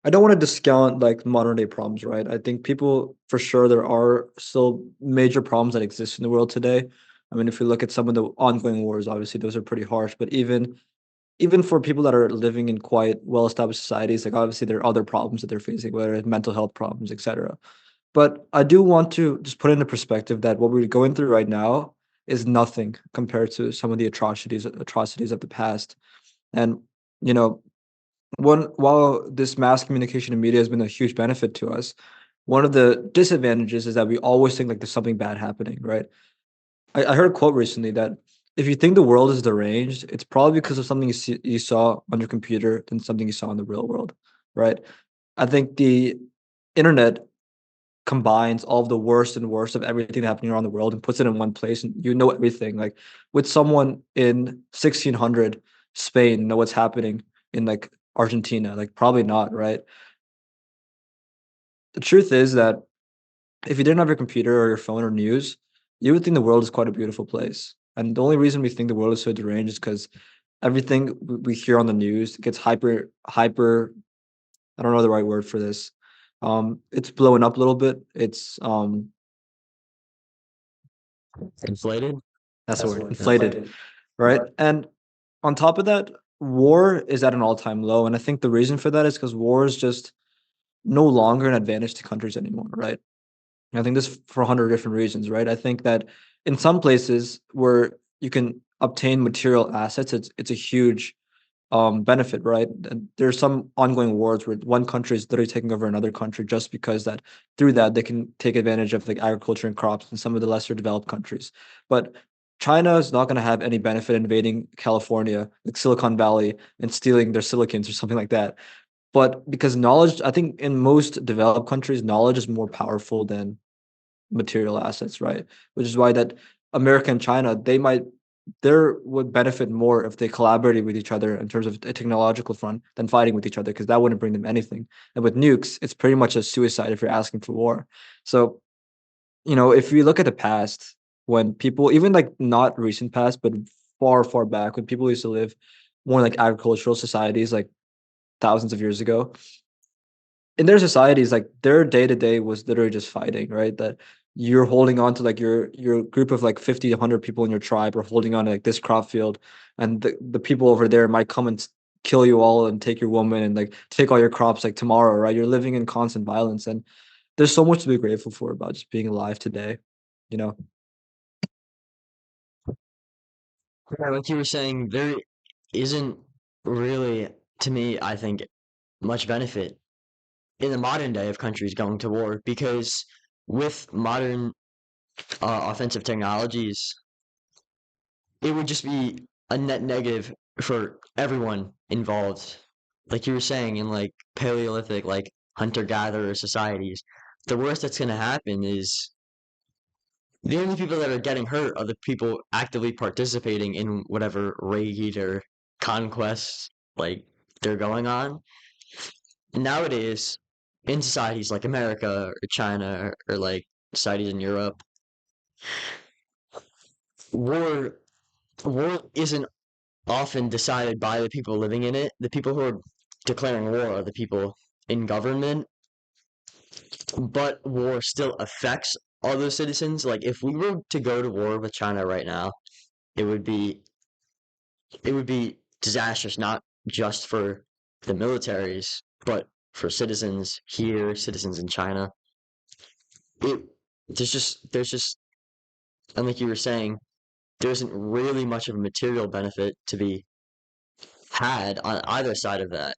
I don't want to discount like modern day problems, right? I think people for sure there are still major problems that exist in the world today. I mean, if we look at some of the ongoing wars, obviously those are pretty harsh. But even for people that are living in quite well-established societies, like obviously there are other problems that they're facing, whether it's mental health problems, etc. But I do want to just put into perspective that what we're going through right now is nothing compared to some of the atrocities of the past. And you know, while this mass communication and media has been a huge benefit to us, one of the disadvantages is that we always think like there's something bad happening, right? I heard a quote recently that if you think the world is deranged, it's probably because of something you saw on your computer than something you saw in the real world, right? I think the internet combines all of the worst and worst of everything happening around the world and puts it in one place, and you know everything. Like, would someone in 1600 Spain know what's happening in like Argentina? Like, probably not, right? The truth is that if you didn't have your computer or your phone or news, you would think the world is quite a beautiful place. And the only reason we think the world is so deranged is because everything we hear on the news gets hyper. I don't know the right word for this. It's blowing up a little bit. Inflated. That's the That's the word, word. inflated, Inflated. right? Right. And on top of that, war is at an all-time low. And I think the reason for that is because war is just no longer an advantage to countries anymore, right? I think this for 100 different reasons, right? I think that in some places where you can obtain material assets, it's a huge benefit, right? And there's some ongoing wars where one country is literally taking over another country just because that through that they can take advantage of like agriculture and crops in some of the lesser developed countries. But China is not going to have any benefit invading California, like Silicon Valley, and stealing their silicons or something like that. But because knowledge, I think in most developed countries, knowledge is more powerful than material assets, right? Which is why that America and China, there would benefit more if they collaborated with each other in terms of a technological front than fighting with each other, because that wouldn't bring them anything. And with nukes, it's pretty much a suicide if you're asking for war. So, if we look at the past, when people, even like not recent past, but far, far back, when people used to live more like agricultural societies, like thousands of years ago, in their societies, like their day to day was literally just fighting, right? That you're holding on to like your group of like 50, 100 people in your tribe are holding on to like this crop field, and the people over there might come and kill you all and take your woman and like take all your crops like tomorrow, right? You're living in constant violence, and there's so much to be grateful for about just being alive today, you know? Yeah, like you were saying, there isn't really, to me, I think, much benefit in the modern day of countries going to war because with modern offensive technologies, it would just be a net negative for everyone involved. Like you were saying, in like Paleolithic, like hunter-gatherer societies, the worst that's going to happen is the only people that are getting hurt are the people actively participating in whatever raid or conquest like they're going on. Nowadays, in societies like America or China or like societies in Europe, war war isn't often decided by the people living in it. The people who are declaring war are the people in government, but war still affects other citizens. Like if we were to go to war with China right now, it would be it would be disastrous not just for the militaries, but for citizens here, citizens in China. It there's just and like you were saying, there isn't really much of a material benefit to be had on either side of that.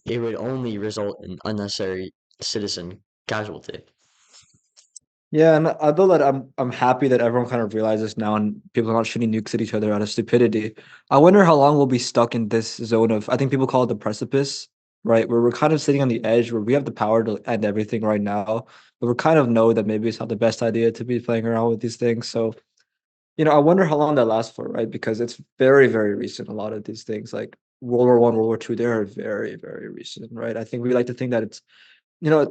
It would only result in unnecessary citizen casualty. Yeah, and although that I'm happy that everyone kind of realizes now and people are not shooting nukes at each other out of stupidity, I wonder how long we'll be stuck in this zone of, I think people call it the precipice, right? Where we're kind of sitting on the edge where we have the power to end everything right now, but we kind of know that maybe it's not the best idea to be playing around with these things. So, I wonder how long that lasts for, right? Because it's very, very recent, a lot of these things, like World War I, World War II, they are very, very recent, right? I think we like to think that it's,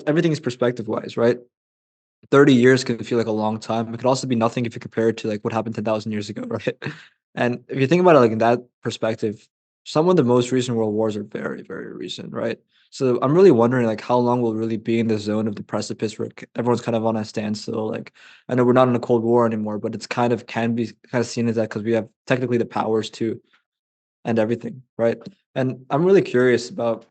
everything is perspective wise, right? 30 years can feel like a long time. It could also be nothing if you compare it to like what happened 10,000 years ago, right? And if you think about it like in that perspective, some of the most recent world wars are very, very recent, right? So I'm really wondering like how long we'll really be in the zone of the precipice where everyone's kind of on a standstill. Like I know we're not in a Cold War anymore, but it's kind of can be kind of seen as that because we have technically the powers to end everything, right? And I'm really curious about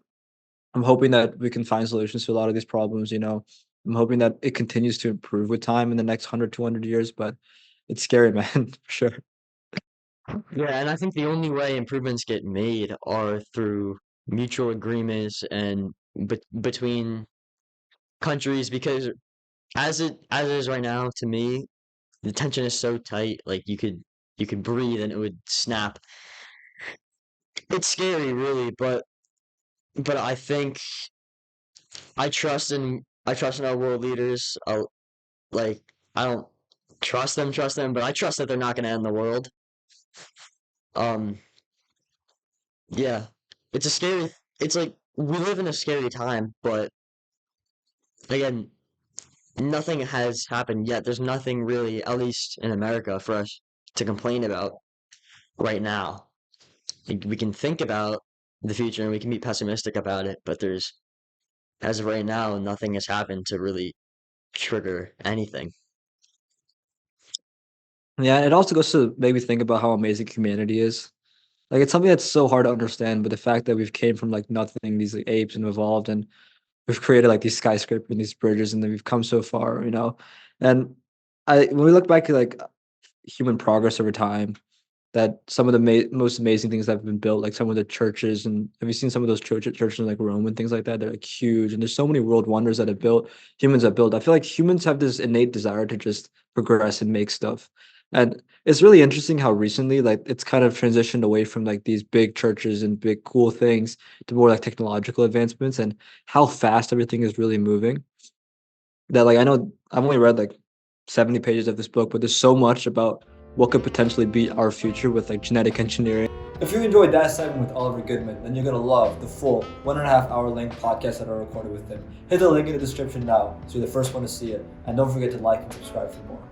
I'm hoping that we can find solutions to a lot of these problems, you know. I'm hoping that it continues to improve with time in the next 100, 200 years, but it's scary, man, for sure. Yeah, and I think the only way improvements get made are through mutual agreements and between countries because as it is right now, to me, the tension is so tight, like you could breathe and it would snap. It's scary, really, but I think I trust in our world leaders. Like I don't trust them, but I trust that they're not going to end the world. Um, yeah, it's a scary. It's like we live in a scary time, but again, nothing has happened yet. There's nothing really, at least in America, for us to complain about right now. We can think about the future and we can be pessimistic about it, but there's, as of right now, nothing has happened to really trigger anything. Yeah, it also goes to make me think about how amazing humanity is. Like it's something that's so hard to understand, but the fact that we've came from like nothing, these like apes and evolved and we've created like these skyscrapers and these bridges and then we've come so far, you know. And I when we look back at like human progress over time, that some of the most amazing things that have been built, like some of the churches, and have you seen some of those churches in like Rome and things like that? They're like huge, and there's so many world wonders that have built humans have built. I feel like humans have this innate desire to just progress and make stuff, and it's really interesting how recently like it's kind of transitioned away from like these big churches and big cool things to more like technological advancements and how fast everything is really moving. That like I know I've only read like 70 pages of this book, but there's so much about what could potentially be our future with like genetic engineering. If you enjoyed that segment with Oliver Goodman, then you're gonna love the full 1.5 hour length podcast that I recorded with him. Hit the link in the description now so you're the first one to see it. And don't forget to like and subscribe for more.